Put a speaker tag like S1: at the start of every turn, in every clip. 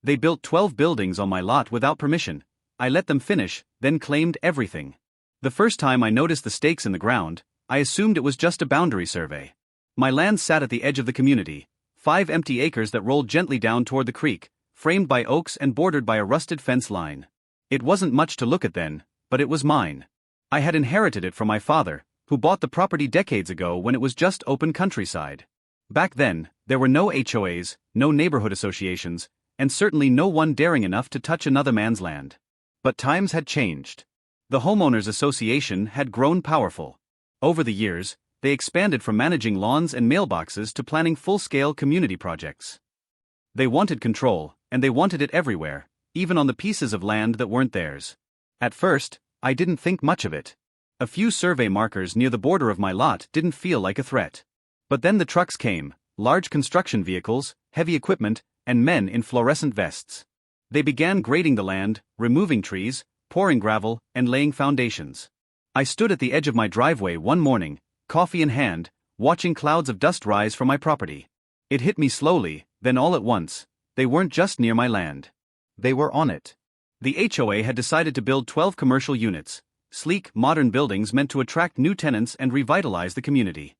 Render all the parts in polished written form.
S1: They built 12 buildings on my lot without permission. I let them finish, then claimed everything. The first time I noticed the stakes in the ground, I assumed it was just a boundary survey. My land sat at the edge of the community, 5 empty acres that rolled gently down toward the creek, framed by oaks and bordered by a rusted fence line. It wasn't much to look at then, but it was mine. I had inherited it from my father, who bought the property decades ago when it was just open countryside. Back then, there were no HOAs, no neighborhood associations, and certainly no one daring enough to touch another man's land. But times had changed. The Homeowners Association had grown powerful. Over the years, they expanded from managing lawns and mailboxes to planning full-scale community projects. They wanted control, and they wanted it everywhere, even on the pieces of land that weren't theirs. At first, I didn't think much of it. A few survey markers near the border of my lot didn't feel like a threat. But then the trucks came, large construction vehicles, heavy equipment, and men in fluorescent vests. They began grading the land, removing trees, pouring gravel, and laying foundations. I stood at the edge of my driveway one morning, coffee in hand, watching clouds of dust rise from my property. It hit me slowly, then all at once. They weren't just near my land. They were on it. The HOA had decided to build 12 commercial units, sleek, modern buildings meant to attract new tenants and revitalize the community.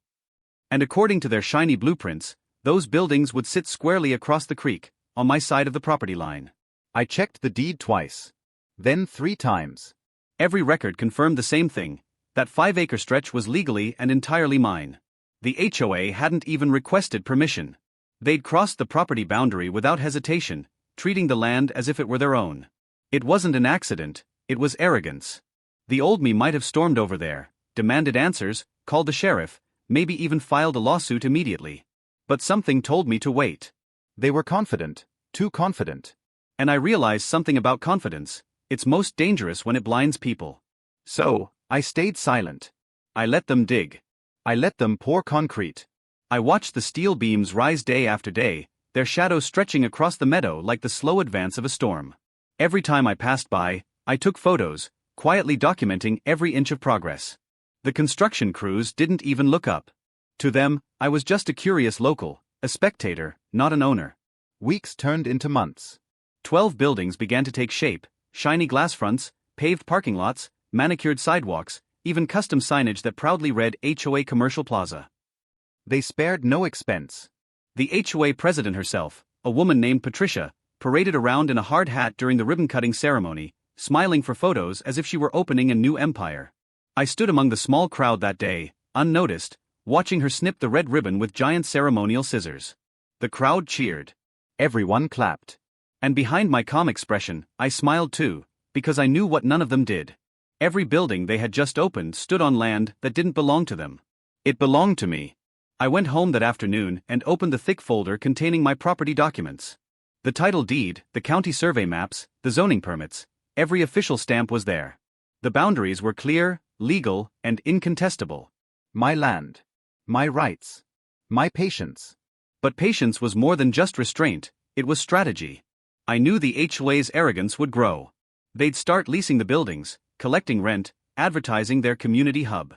S1: And according to their shiny blueprints, those buildings would sit squarely across the creek, on my side of the property line. I checked the deed twice. Then 3 times. Every record confirmed the same thing, that 5-acre stretch was legally and entirely mine. The HOA hadn't even requested permission. They'd crossed the property boundary without hesitation, treating the land as if it were their own. It wasn't an accident, it was arrogance. The old me might have stormed over there, demanded answers, called the sheriff, maybe even filed a lawsuit immediately. But something told me to wait. They were confident, too confident. And I realized something about confidence: it's most dangerous when it blinds people. So, I stayed silent. I let them dig. I let them pour concrete. I watched the steel beams rise day after day, their shadows stretching across the meadow like the slow advance of a storm. Every time I passed by, I took photos, quietly documenting every inch of progress. The construction crews didn't even look up. To them, I was just a curious local, a spectator, not an owner. Weeks turned into months. 12 buildings began to take shape: shiny glass fronts, paved parking lots, manicured sidewalks, even custom signage that proudly read HOA Commercial Plaza. They spared no expense. The HOA president herself, a woman named Patricia, paraded around in a hard hat during the ribbon-cutting ceremony, smiling for photos as if she were opening a new empire. I stood among the small crowd that day, unnoticed, watching her snip the red ribbon with giant ceremonial scissors. The crowd cheered. Everyone clapped. And behind my calm expression, I smiled too, because I knew what none of them did. Every building they had just opened stood on land that didn't belong to them. It belonged to me. I went home that afternoon and opened the thick folder containing my property documents. The title deed, the county survey maps, the zoning permits, every official stamp was there. The boundaries were clear, legal, and incontestable. My land. My rights. My patience. But patience was more than just restraint, it was strategy. I knew the HOA's arrogance would grow. They'd start leasing the buildings, collecting rent, advertising their community hub.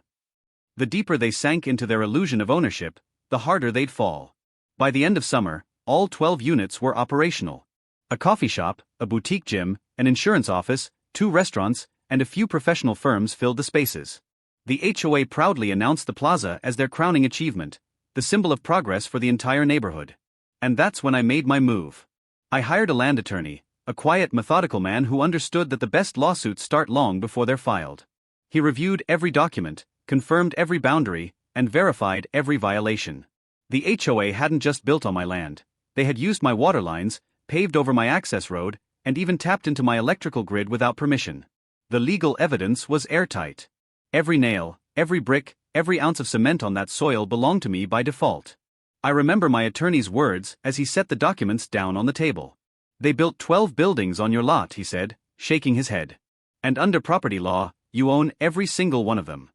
S1: The deeper they sank into their illusion of ownership, the harder they'd fall. By the end of summer, all 12 units were operational. A coffee shop, a boutique gym, an insurance office, 2 restaurants, and a few professional firms filled the spaces. The HOA proudly announced the plaza as their crowning achievement, the symbol of progress for the entire neighborhood. And that's when I made my move. I hired a land attorney, a quiet, methodical man who understood that the best lawsuits start long before they're filed. He reviewed every document, confirmed every boundary, and verified every violation. The HOA hadn't just built on my land. They had used my water lines, paved over my access road, and even tapped into my electrical grid without permission. The legal evidence was airtight. Every nail, every brick, every ounce of cement on that soil belonged to me by default. I remember my attorney's words as he set the documents down on the table. They built 12 buildings on your lot, he said, shaking his head. And under property law, you own every single one of them.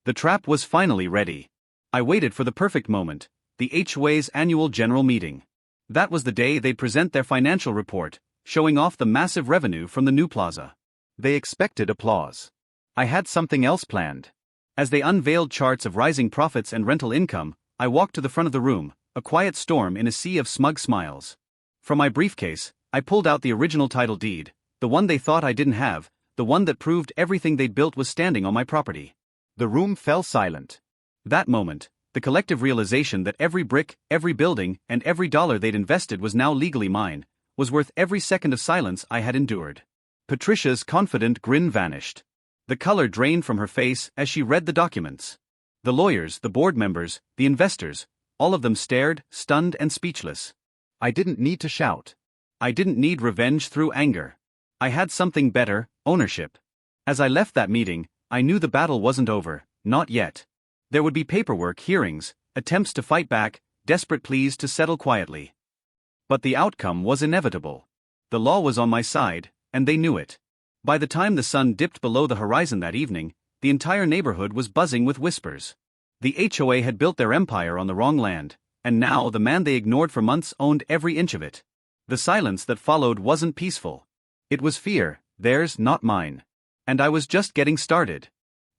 S1: The trap was finally ready. I waited for the perfect moment, the HOA's annual general meeting. That was the day they'd present their financial report, showing off the massive revenue from the new plaza. They expected applause. I had something else planned. As they unveiled charts of rising profits and rental income, I walked to the front of the room, a quiet storm in a sea of smug smiles. From my briefcase, I pulled out the original title deed, the one they thought I didn't have, the one that proved everything they'd built was standing on my property. The room fell silent. That moment, the collective realization that every brick, every building, and every dollar they'd invested was now legally mine, was worth every second of silence I had endured. Patricia's confident grin vanished. The color drained from her face as she read the documents. The lawyers, the board members, the investors, all of them stared, stunned and speechless. I didn't need to shout. I didn't need revenge through anger. I had something better, ownership. As I left that meeting, I knew the battle wasn't over, not yet. There would be paperwork, hearings, attempts to fight back, desperate pleas to settle quietly. But the outcome was inevitable. The law was on my side, and they knew it. By the time the sun dipped below the horizon that evening, the entire neighborhood was buzzing with whispers. The HOA had built their empire on the wrong land, and now the man they ignored for months owned every inch of it. The silence that followed wasn't peaceful. It was fear, theirs, not mine. And I was just getting started.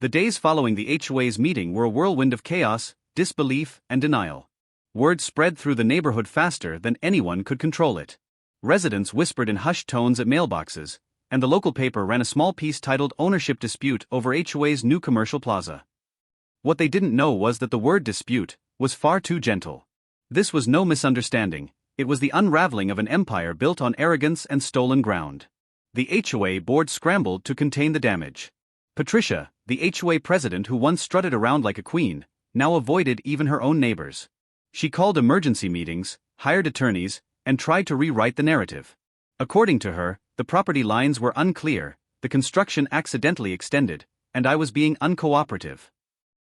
S1: The days following the HOA's meeting were a whirlwind of chaos, disbelief, and denial. Word spread through the neighborhood faster than anyone could control it. Residents whispered in hushed tones at mailboxes, and the local paper ran a small piece titled "Ownership Dispute over HOA's New Commercial Plaza." What they didn't know was that the word dispute was far too gentle. This was no misunderstanding, it was the unraveling of an empire built on arrogance and stolen ground. The HOA board scrambled to contain the damage. Patricia, the HOA president who once strutted around like a queen, now avoided even her own neighbors. She called emergency meetings, hired attorneys, and tried to rewrite the narrative. According to her, the property lines were unclear, the construction accidentally extended, and I was being uncooperative.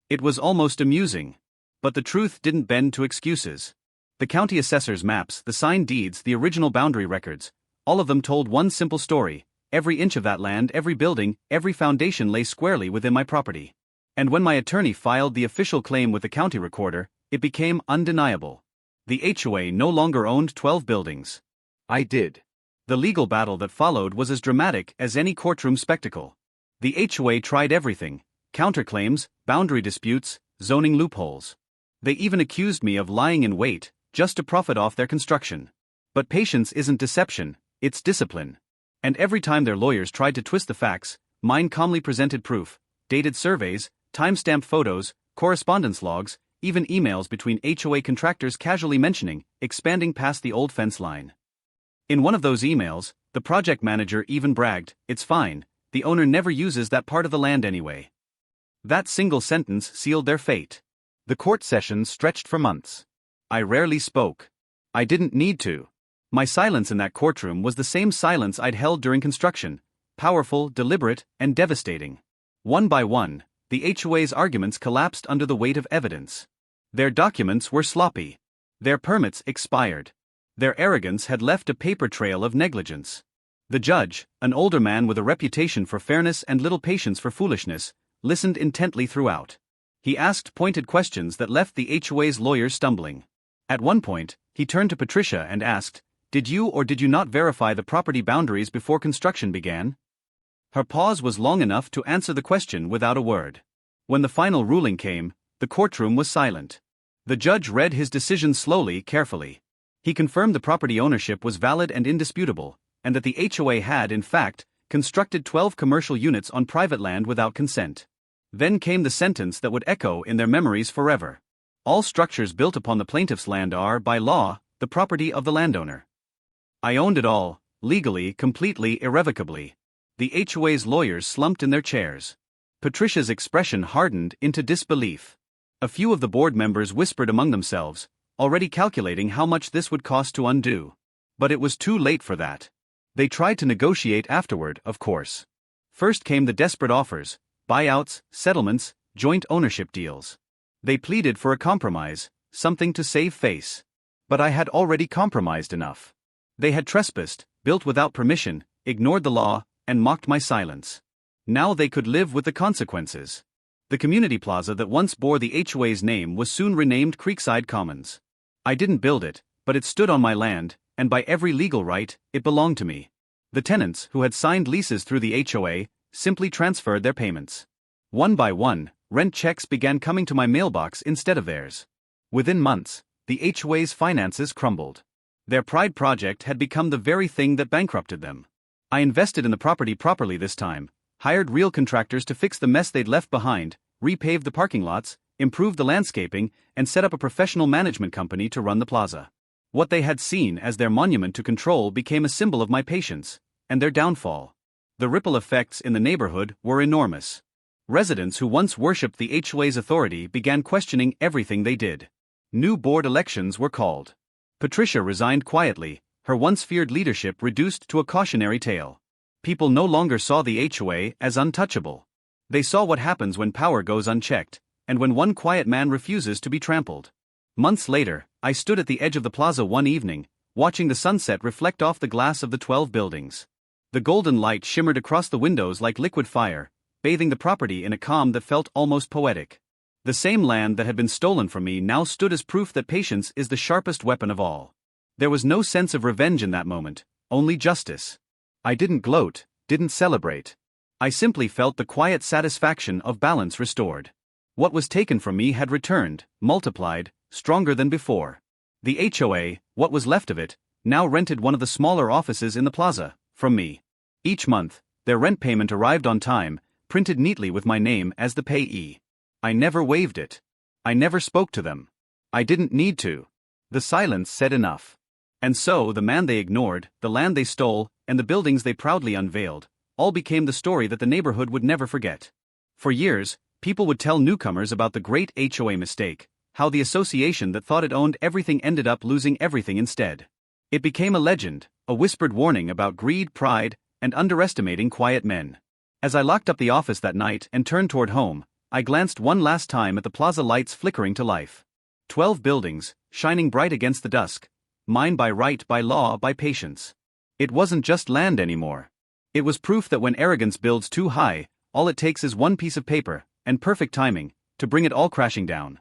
S1: It was almost amusing. But the truth didn't bend to excuses. The county assessor's maps, the signed deeds, the original boundary records, all of them told one simple story: every inch of that land, every building, every foundation lay squarely within my property. And when my attorney filed the official claim with the county recorder, it became undeniable. The HOA no longer owned 12 buildings. I did. The legal battle that followed was as dramatic as any courtroom spectacle. The HOA tried everything: counterclaims, boundary disputes, zoning loopholes. They even accused me of lying in wait, just to profit off their construction. But patience isn't deception, it's discipline. And every time their lawyers tried to twist the facts, mine calmly presented proof: dated surveys, time-stamped photos, correspondence logs, even emails between HOA contractors casually mentioning expanding past the old fence line. In one of those emails, the project manager even bragged, "It's fine, the owner never uses that part of the land anyway." That single sentence sealed their fate. The court sessions stretched for months. I rarely spoke. I didn't need to. My silence in that courtroom was the same silence I'd held during construction: powerful, deliberate, and devastating. One by one, the HOA's arguments collapsed under the weight of evidence. Their documents were sloppy. Their permits expired. Their arrogance had left a paper trail of negligence. The judge, an older man with a reputation for fairness and little patience for foolishness, listened intently throughout. He asked pointed questions that left the HOA's lawyers stumbling. At one point, he turned to Patricia and asked, "Did you or did you not verify the property boundaries before construction began?" Her pause was long enough to answer the question without a word. When the final ruling came, the courtroom was silent. The judge read his decision slowly, carefully. He confirmed the property ownership was valid and indisputable, and that the HOA had, in fact, constructed 12 commercial units on private land without consent. Then came the sentence that would echo in their memories forever: all structures built upon the plaintiff's land are, by law, the property of the landowner. I owned it all, legally, completely, irrevocably. The HOA's lawyers slumped in their chairs. Patricia's expression hardened into disbelief. A few of the board members whispered among themselves, already calculating how much this would cost to undo. But it was too late for that. They tried to negotiate afterward, of course. First came the desperate offers: buyouts, settlements, joint ownership deals. They pleaded for a compromise, something to save face. But I had already compromised enough. They had trespassed, built without permission, ignored the law, and mocked my silence. Now they could live with the consequences. The community plaza that once bore the HOA's name was soon renamed Creekside Commons. I didn't build it, but it stood on my land, and by every legal right, it belonged to me. The tenants, who had signed leases through the HOA, simply transferred their payments. One by one, rent checks began coming to my mailbox instead of theirs. Within months, the HOA's finances crumbled. Their pride project had become the very thing that bankrupted them. I invested in the property properly this time, hired real contractors to fix the mess they'd left behind, repaved the parking lots, improved the landscaping, and set up a professional management company to run the plaza. What they had seen as their monument to control became a symbol of my patience, and their downfall. The ripple effects in the neighborhood were enormous. Residents who once worshipped the HOA's authority began questioning everything they did. New board elections were called. Patricia resigned quietly, her once feared leadership reduced to a cautionary tale. People no longer saw the HOA as untouchable. They saw what happens when power goes unchecked, and when one quiet man refuses to be trampled. Months later, I stood at the edge of the plaza one evening, watching the sunset reflect off the glass of the 12 buildings. The golden light shimmered across the windows like liquid fire, bathing the property in a calm that felt almost poetic. The same land that had been stolen from me now stood as proof that patience is the sharpest weapon of all. There was no sense of revenge in that moment, only justice. I didn't gloat, didn't celebrate. I simply felt the quiet satisfaction of balance restored. What was taken from me had returned, multiplied, stronger than before. The HOA, what was left of it, now rented one of the smaller offices in the plaza, from me. Each month, their rent payment arrived on time, printed neatly with my name as the payee. I never waived it. I never spoke to them. I didn't need to. The silence said enough. And so the man they ignored, the land they stole, and the buildings they proudly unveiled, all became the story that the neighborhood would never forget. For years, people would tell newcomers about the great HOA mistake, how the association that thought it owned everything ended up losing everything instead. It became a legend, a whispered warning about greed, pride, and underestimating quiet men. As I locked up the office that night and turned toward home, I glanced one last time at the plaza lights flickering to life. 12 buildings, shining bright against the dusk. Mine by right, by law, by patience. It wasn't just land anymore. It was proof that when arrogance builds too high, all it takes is one piece of paper, and perfect timing, to bring it all crashing down.